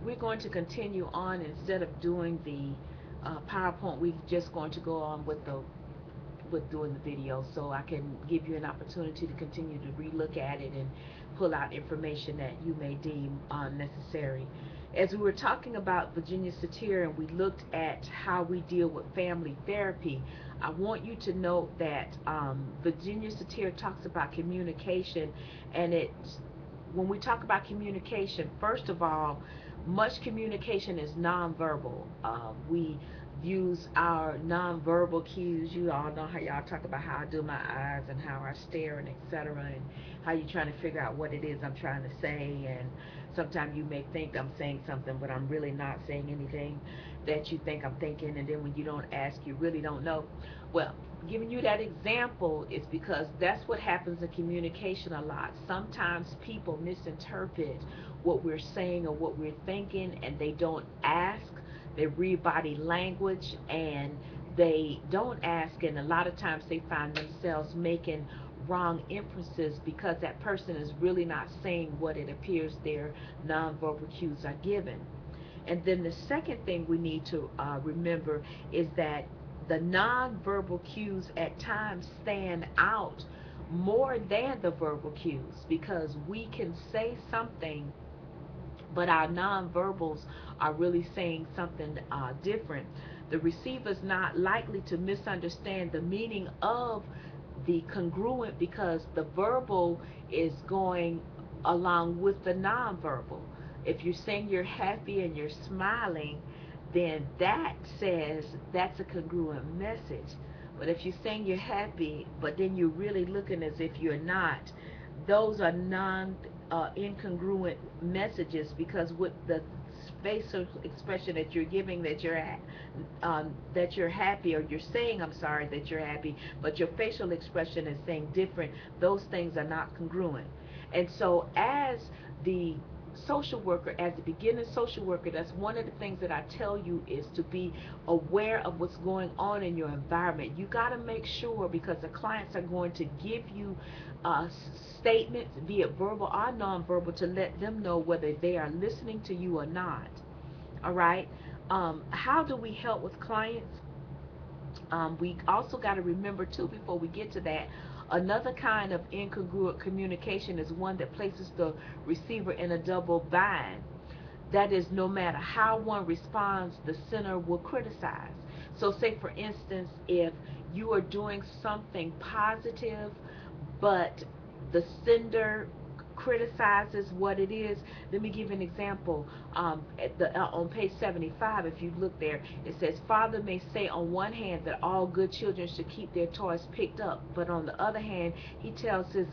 we're going to continue on. Instead of doing the PowerPoint, we're just going to go on with doing the video, so I can give you an opportunity to continue to relook at it and pull out information that you may deem necessary. As we were talking about Virginia Satir and we looked at how we deal with family therapy, I want you to note that Virginia Satir talks about communication, and when we talk about communication, first of all, much communication is nonverbal. We use our nonverbal cues. You all know how y'all talk about how I do my eyes and how I stare and etc. and how you're trying to figure out what it is I'm trying to say. And sometimes you may think I'm saying something, but I'm really not saying anything that you think I'm thinking. And then when you don't ask, you really don't know. Well, giving you that example is because that's what happens in communication a lot. Sometimes people misinterpret what we're saying or what we're thinking, and they don't ask. They read body language and they don't ask, and a lot of times they find themselves making wrong inferences because that person is really not saying what it appears their nonverbal cues are given. And then the second thing we need to remember is that the nonverbal cues at times stand out more than the verbal cues, because we can say something, but our nonverbals are really saying something different. The receiver is not likely to misunderstand the meaning of the congruent because the verbal is going along with the nonverbal. If you're saying you're happy and you're smiling, then that says that's a congruent message. But if you're saying you're happy, but then you're really looking as if you're not, those are non incongruent messages, because with the facial expression that you're giving, that you're happy, or you're saying I'm sorry that you're happy, but your facial expression is saying different. Those things are not congruent. And so as the social worker, as the beginning social worker, that's one of the things that I tell you is to be aware of what's going on in your environment. You got to make sure, because the clients are going to give you uh, statements, be it verbal or nonverbal, to let them know whether they are listening to you or not. All right. How do we help with clients? We also got to remember too, before we get to that, another kind of incongruent communication is one that places the receiver in a double bind. That is, no matter how one responds, the sender will criticize. So say for instance, if you are doing something positive, but the sender criticizes what it is. Let me give you an example. On page 75, if you look there, it says, Father may say on one hand that all good children should keep their toys picked up, but on the other hand, he tells his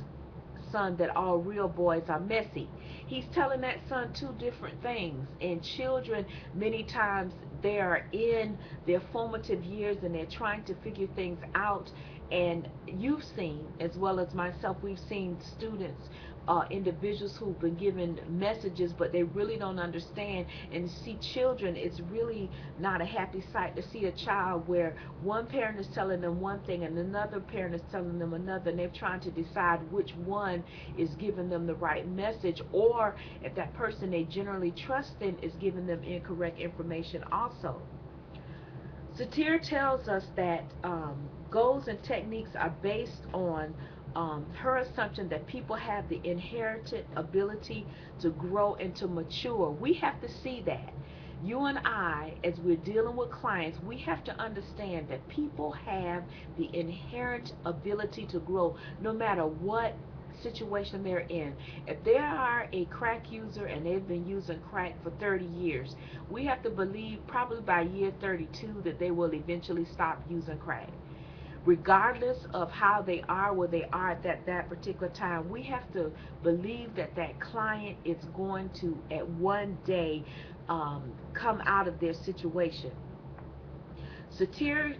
son that all real boys are messy. He's telling that son two different things. And children, many times, they are in their formative years and they're trying to figure things out. And you've seen, as well as myself, we've seen students, individuals who've been given messages, but they really don't understand. And to see children, it's really not a happy sight to see a child where one parent is telling them one thing and another parent is telling them another, and they're trying to decide which one is giving them the right message, or if that person they generally trust in is giving them incorrect information also. Satir tells us that goals and techniques are based on her assumption that people have the inherited ability to grow and to mature. We have to see that. You and I, as we're dealing with clients, we have to understand that people have the inherent ability to grow no matter what situation they're in. If they are a crack user and they've been using crack for 30 years, we have to believe probably by year 32 that they will eventually stop using crack. Regardless of how they are, where they are at that particular time, we have to believe that that client is going to at one day come out of their situation. Satir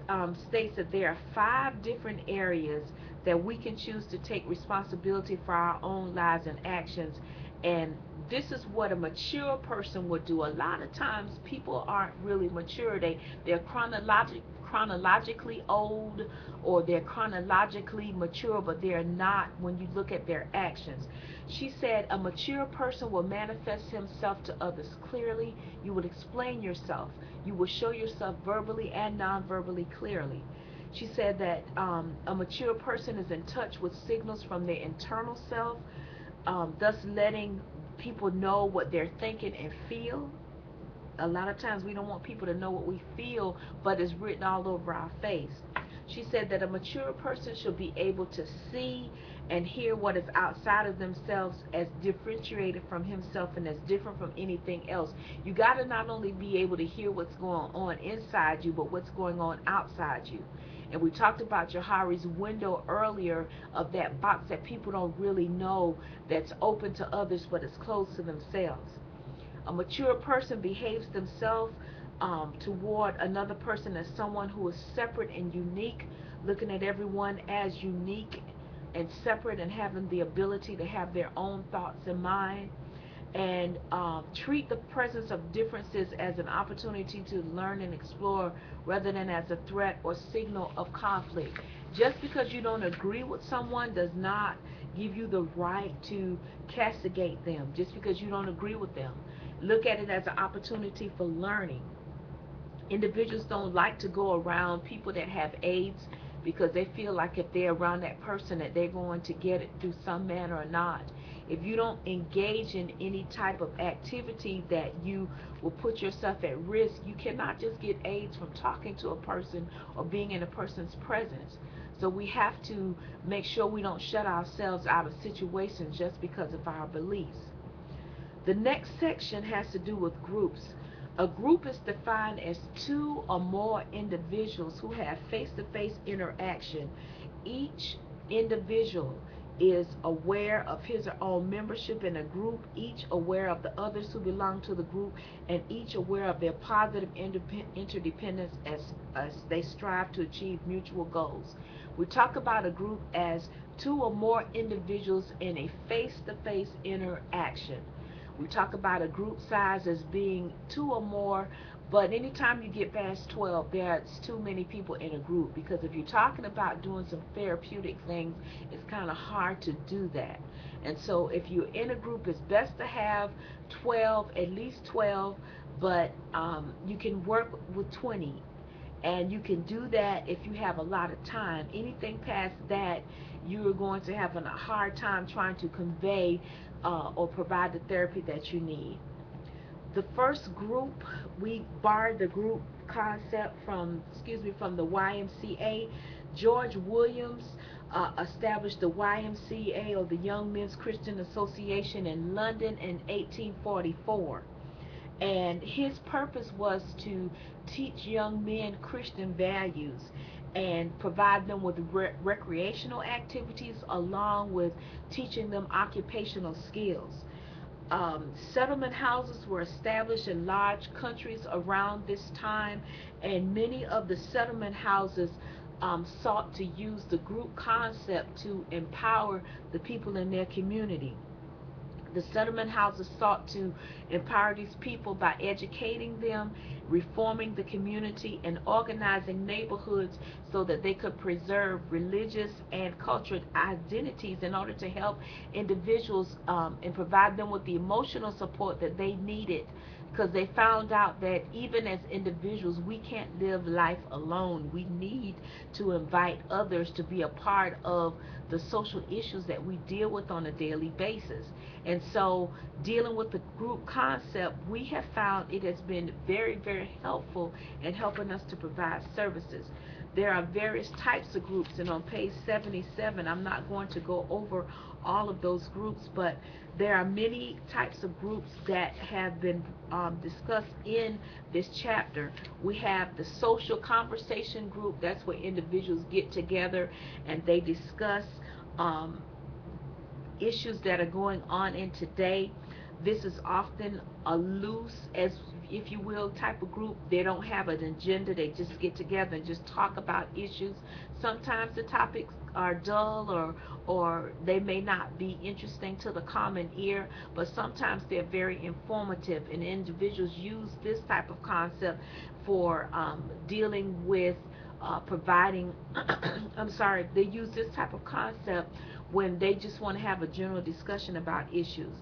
states that there are 5 different areas that we can choose to take responsibility for our own lives and actions, and this is what a mature person would do. A lot of times people aren't really mature. They're chronologically old, or they're chronologically mature, but they're not when you look at their actions. She said a mature person will manifest himself to others clearly. You would explain yourself. You will show yourself verbally and non-verbally clearly. She said that a mature person is in touch with signals from their internal self, thus letting people know what they're thinking and feel. A lot of times we don't want people to know what we feel, but it's written all over our face. She said that a mature person should be able to see and hear what is outside of themselves as differentiated from himself and as different from anything else. You got to not only be able to hear what's going on inside you, but what's going on outside you. And we talked about Johari's window earlier, of that box that people don't really know, that's open to others but is closed to themselves. A mature person behaves themselves toward another person as someone who is separate and unique, looking at everyone as unique and separate, and having the ability to have their own thoughts in mind, and treat the presence of differences as an opportunity to learn and explore rather than as a threat or signal of conflict. Just because you don't agree with someone does not give you the right to castigate them just because you don't agree with them. Look at it as an opportunity for learning. Individuals don't like to go around people that have AIDS because they feel like if they're around that person that they're going to get it through some manner or not. If you don't engage in any type of activity that you will put yourself at risk, you cannot just get AIDS from talking to a person or being in a person's presence. So we have to make sure we don't shut ourselves out of situations just because of our beliefs. The next section has to do with groups. A group is defined as two or more individuals who have face-to-face interaction. Each individual is aware of his or her own membership in a group, each aware of the others who belong to the group, and each aware of their positive interdependence as they strive to achieve mutual goals. We talk about a group as two or more individuals in a face-to-face interaction. We talk about a group size as being two or more, but anytime you get past 12, there's too many people in a group, because if you're talking about doing some therapeutic things, it's kind of hard to do that. And so if you're in a group, it's best to have 12, at least 12, but you can work with 20. And you can do that if you have a lot of time. Anything past that, you're going to have a hard time trying to convey or provide the therapy that you need. The first group, we borrowed the group concept from the YMCA. George Williams established the YMCA, or the Young Men's Christian Association, in London in 1844. And his purpose was to teach young men Christian values and provide them with recreational activities, along with teaching them occupational skills. Settlement houses were established in large countries around this time, and many of the settlement houses sought to use the group concept to empower the people in their community. The settlement houses sought to empower these people by educating them, reforming the community, and organizing neighborhoods so that they could preserve religious and cultural identities in order to help individuals and provide them with the emotional support that they needed, because they found out that even as individuals, we can't live life alone. We need to invite others to be a part of the social issues that we deal with on a daily basis. And so, dealing with the group concept, we have found it has been very, very helpful in helping us to provide services. There are various types of groups, and on page 77, I'm not going to go over all of those groups, but there are many types of groups that have been discussed in this chapter. We have the social conversation group. That's where individuals get together and they discuss issues that are going on in today. This is often a loose, as if you will, type of group. They don't have an agenda. They just get together and just talk about issues. Sometimes the topics are dull, or they may not be interesting to the common ear, but sometimes they're very informative, and individuals use this type of concept for dealing with providing I'm sorry, they use this type of concept when they just want to have a general discussion about issues.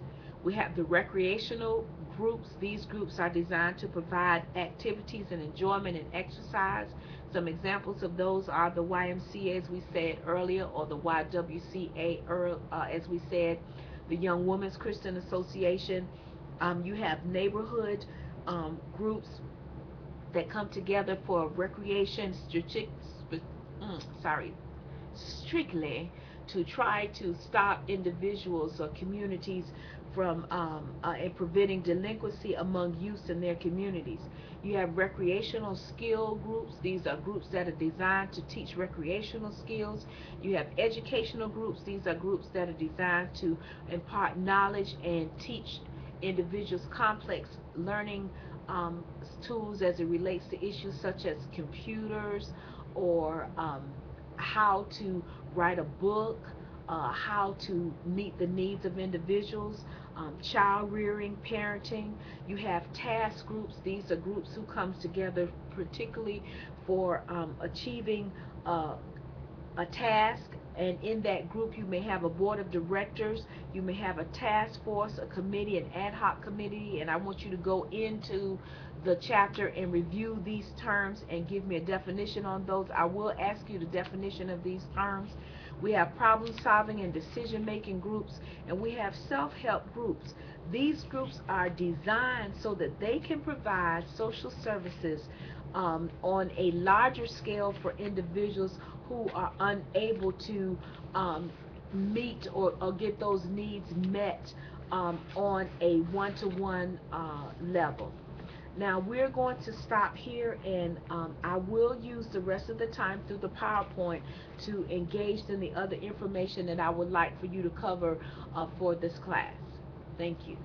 We have the recreational groups. These groups are designed to provide activities and enjoyment and exercise. Some examples of those are the YMCA, as we said earlier, or the YWCA, as we said, the Young Women's Christian Association. You have neighborhood groups that come together for recreation, sorry, strictly to try to stop individuals or communities from and preventing delinquency among youth in their communities. You have recreational skill groups. These are groups that are designed to teach recreational skills. You have educational groups. These are groups that are designed to impart knowledge and teach individuals complex learning tools as it relates to issues such as computers, or how to write a book, how to meet the needs of individuals, child rearing, parenting. You have task groups. These are groups who come together particularly for achieving a task, and in that group you may have a board of directors, you may have a task force, a committee, an ad hoc committee, and I want you to go into the chapter and review these terms and give me a definition on those. I will ask you the definition of these terms. We have problem solving and decision making groups, and we have self-help groups. These groups are designed so that they can provide social services on a larger scale for individuals who are unable to um, meet, or get those needs met on a one-to-one level. Now we're going to stop here, and I will use the rest of the time through the PowerPoint to engage in the other information that I would like for you to cover for this class. Thank you.